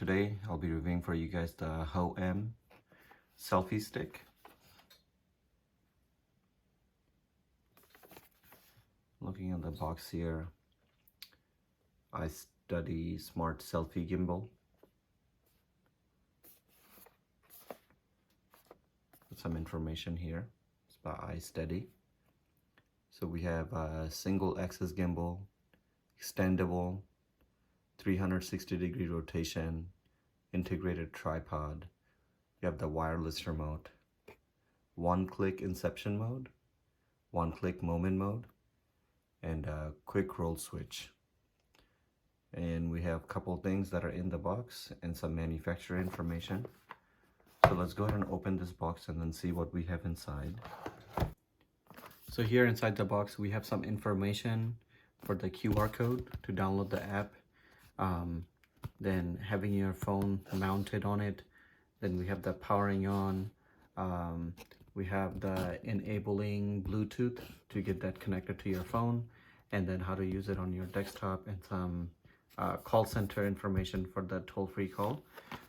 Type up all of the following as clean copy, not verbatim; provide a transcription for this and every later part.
Today I'll be reviewing for you guys the Hohem selfie stick. Looking at the box here, iSteady Smart Selfie Gimbal. Some information here. It's by iSteady. So we have a single axis gimbal, extendable, 360-degree rotation, integrated tripod. You have the wireless remote, one-click inception mode, one-click moment mode, and a quick roll switch. And we have a couple things that are in the box and some manufacturer information. So let's go ahead and open this box and then see what we have inside. So here inside the box we have some information for the QR code to download the app. Then having your phone mounted on it. Then we have the powering on. We have the enabling Bluetooth to get that connected to your phone, and then how to use it on your desktop, and some call center information for the toll-free call.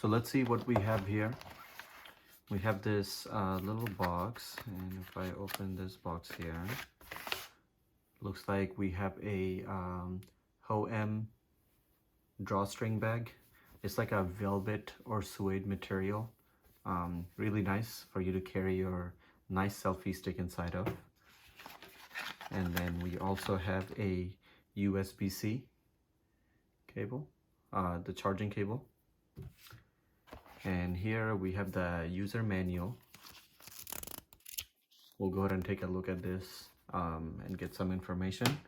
So let's see what we have here. We have this little box, and if I open this box here, looks like we have a Hohem drawstring bag. It's like a velvet or suede material. Really nice for you to carry your nice selfie stick inside of. And then we also have a USB-C cable, the charging cable. And here we have the user manual. We'll go ahead and take a look at this and get some information.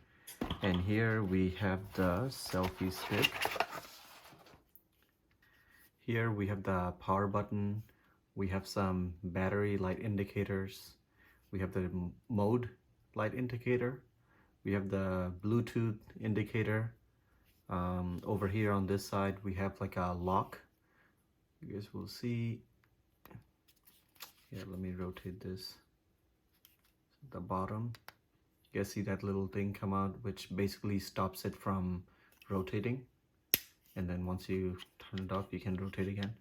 And here we have the selfie stick. Here we have the power button. We have some battery light indicators. We have the mode light indicator. We have the Bluetooth indicator. Over here on this side we have like a lock. You guys will see. Yeah, let me rotate this. At the bottom, you guys see that little thing come out, which basically stops it from rotating. And then once you turn it off, you can rotate again.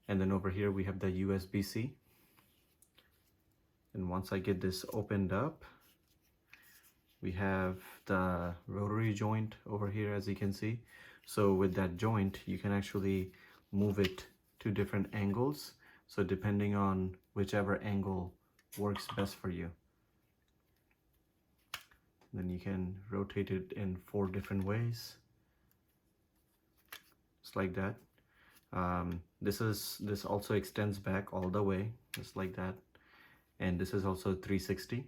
And then over here we have the USB-C. And once I get this opened up, we have the rotary joint over here, as you can see. So with that joint, you can actually move it to different angles. So depending on whichever angle works best for you. Then you can rotate it in 4 different ways. Just like that. This also extends back all the way, just like that. And this is also 360.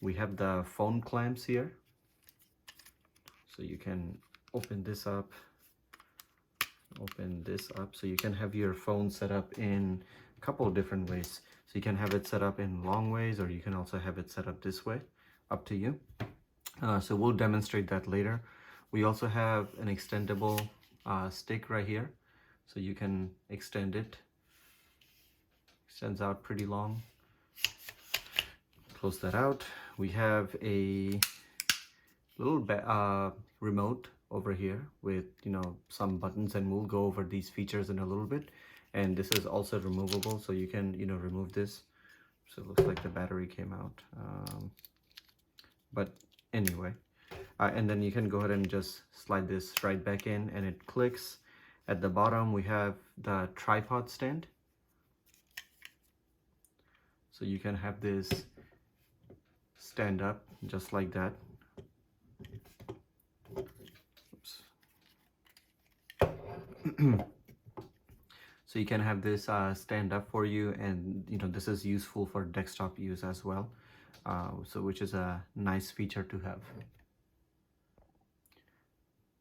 We have the phone clamps here. So you can open this up. So you can have your phone set up in a couple of different ways. So you can have it set up in long ways, or you can also have it set up this way, up to you. So we'll demonstrate that later. We also have an extendable stick right here, so you can extend it. Extends out pretty long. Close that out. We have a little remote over here with some buttons, and we'll go over these features in a little bit. And this is also removable, so you can remove this. So it looks like the battery came out, but anyway. And then you can go ahead and just slide this right back in, and it clicks. At the bottom we have the tripod stand, so you can have this stand up just like that. Oops. So you can have this stand up for you, and this is useful for desktop use as well, so which is a nice feature to have.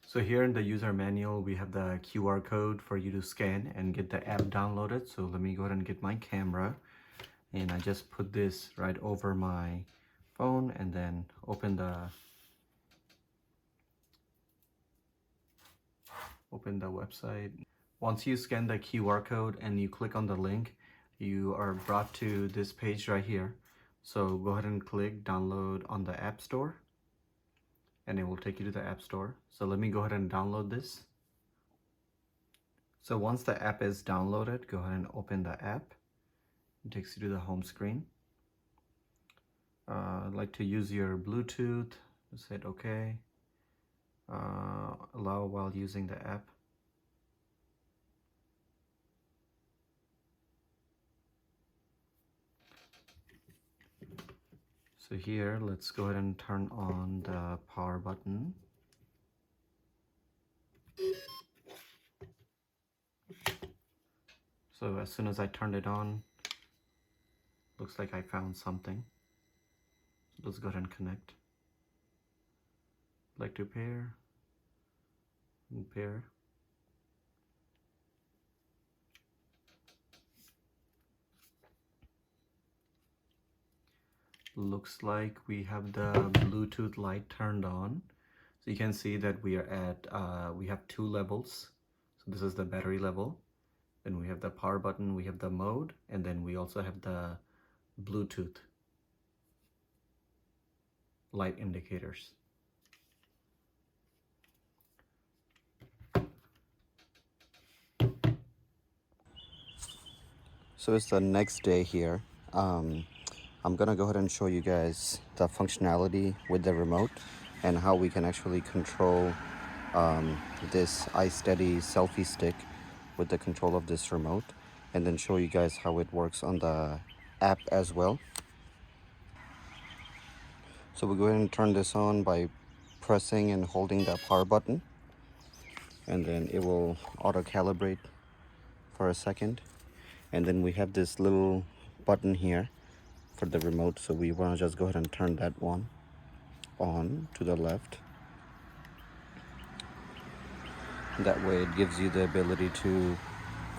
So here in the user manual, we have the QR code for you to scan and get the app downloaded. So let me go ahead and get my camera, and I just put this right over my phone, and then open the website. Once you scan the QR code and you click on the link, you are brought to this page right here. So go ahead and click download on the App Store, and it will take you to the App Store. So let me go ahead and download this. So once the app is downloaded, go ahead and open the app. It takes you to the home screen. I'd like to use your Bluetooth. Just hit OK. Allow while using the app. So here, let's go ahead and turn on the power button. So as soon as I turned it on, looks like I found something. So let's go ahead and connect. Like to pair and pair. Looks like we have the Bluetooth light turned on. So you can see that we are at, we have 2 levels. So this is the battery level. Then we have the power button, we have the mode, and then we also have the Bluetooth light indicators. So it's the next day here. I'm gonna go ahead and show you guys the functionality with the remote and how we can actually control this iSteady selfie stick with the control of this remote, and then show you guys how it works on the app as well. So we'll go ahead and turn this on by pressing and holding the power button, and then it will auto calibrate for a second. And then we have this little button here for the remote, so we want to just go ahead and turn that one on to the left. That way it gives you the ability to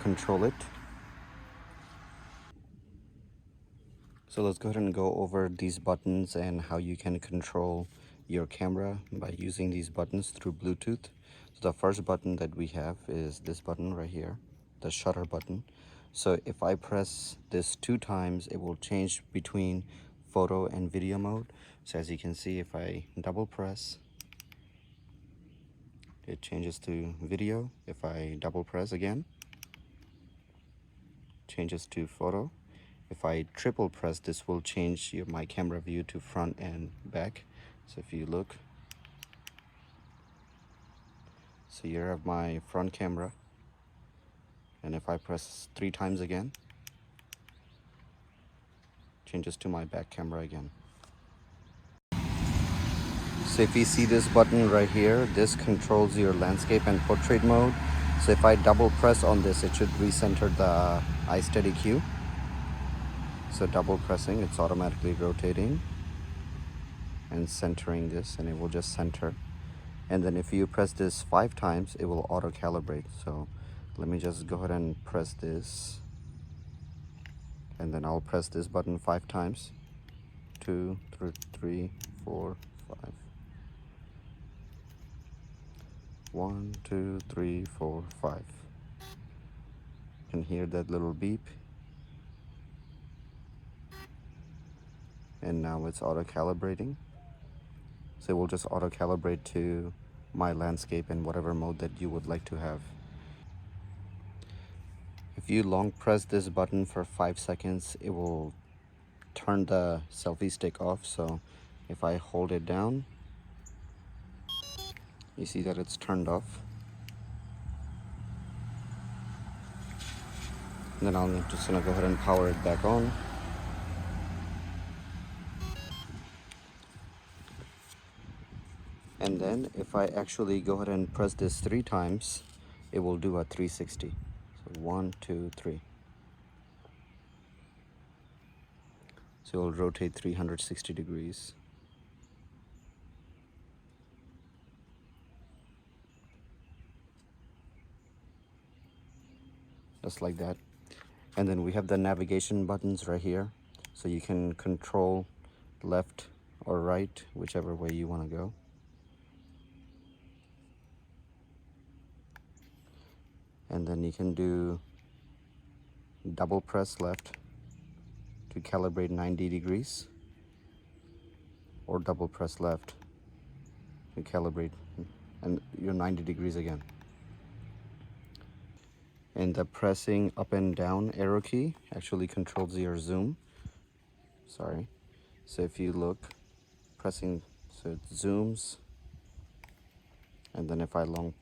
control it. So let's go ahead and go over these buttons and how you can control your camera by using these buttons through Bluetooth. So the first button that we have is this button right here, the shutter button. So if I press this 2 times, it will change between photo and video mode. So as you can see, if I double press, it changes to video. If I double press again, changes to photo. If I triple press, this will change my camera view to front and back. So if you look, so here I have my front camera, and if I press 3 times again, changes to my back camera again. So if you see this button right here, this controls your landscape and portrait mode. So if I double press on this, it should recenter the iSteady cue. So double pressing, it's automatically rotating and centering this, and it will just center. And then if you press this 5 times, it will auto calibrate. So let me just go ahead and press this, and then I'll press this button 5 times. 2, 3, 4, 5. 1, 2, 3, 4, 5. You can hear that little beep. And now it's auto calibrating. So it will just auto calibrate to my landscape in whatever mode that you would like to have. If you long press this button for 5 seconds, it will turn the selfie stick off. So if I hold it down, you see that it's turned off. And then I'm just gonna go ahead and power it back on. And then if I actually go ahead and press this 3 times, it will do a 360. So 1, 2, 3. So it will rotate 360 degrees. Just like that. And then we have the navigation buttons right here. So you can control left or right, whichever way you want to go. And then you can do double press left to calibrate 90 degrees, or double press left to calibrate and you're 90 degrees again. And the pressing up and down arrow key actually controls your zoom. Sorry. So if you look, pressing, so it zooms, and then if I long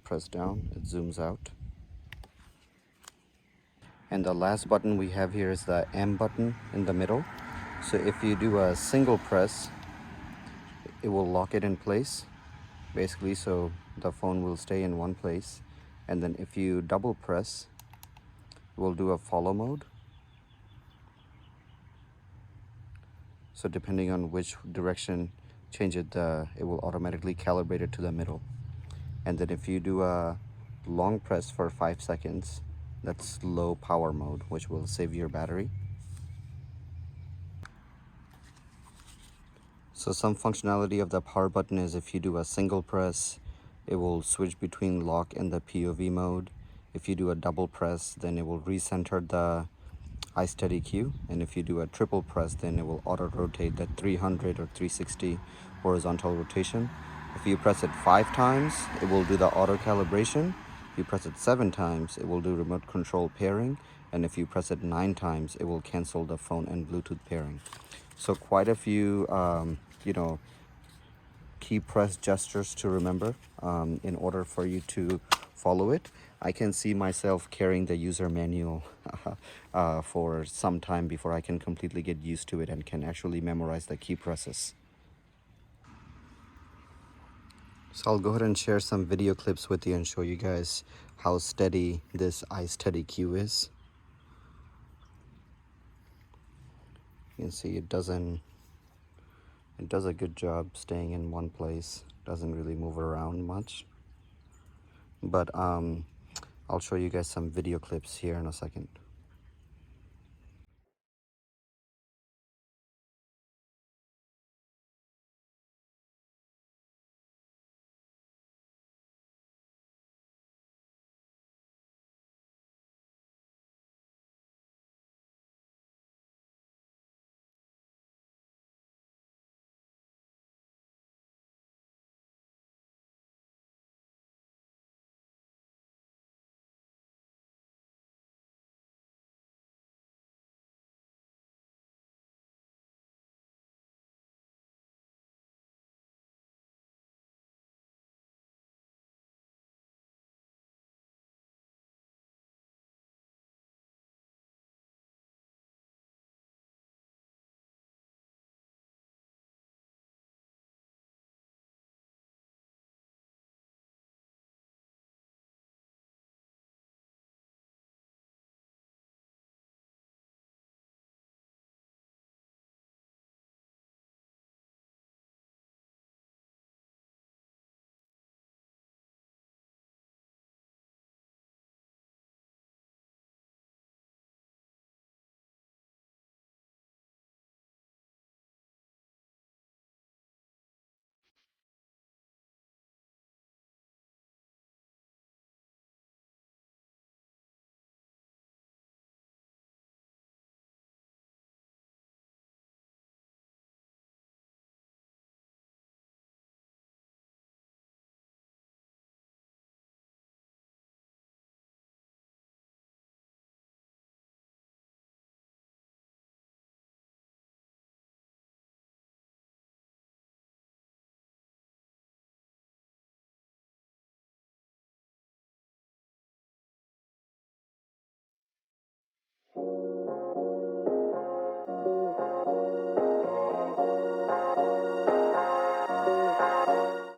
press down, it zooms out. And the last button we have here is the M button in the middle. So if you do a single press, it will lock it in place, basically, so the phone will stay in one place. And then if you double press, we'll do a follow mode. So depending on which direction change it, it will automatically calibrate it to the middle. And then if you do a long press for 5 seconds, that's low power mode, which will save your battery. So some functionality of the power button is if you do a single press, it will switch between lock and the POV mode. If you do a double press, then it will recenter the iSteady cue. And if you do a triple press, then it will auto rotate the 300 or 360 horizontal rotation. If you press it 5 times, it will do the auto calibration. If you press it 7 times, it will do remote control pairing. And if you press it 9 times, it will cancel the phone and Bluetooth pairing. So quite a few, key press gestures to remember in order for you to follow it. I can see myself carrying the user manual for some time before I can completely get used to it and can actually memorize the key presses. So I'll go ahead and share some video clips with you and show you guys how steady this iSteady cue is. You can see it does a good job staying in one place. Doesn't really move around much. But I'll show you guys some video clips here in a second.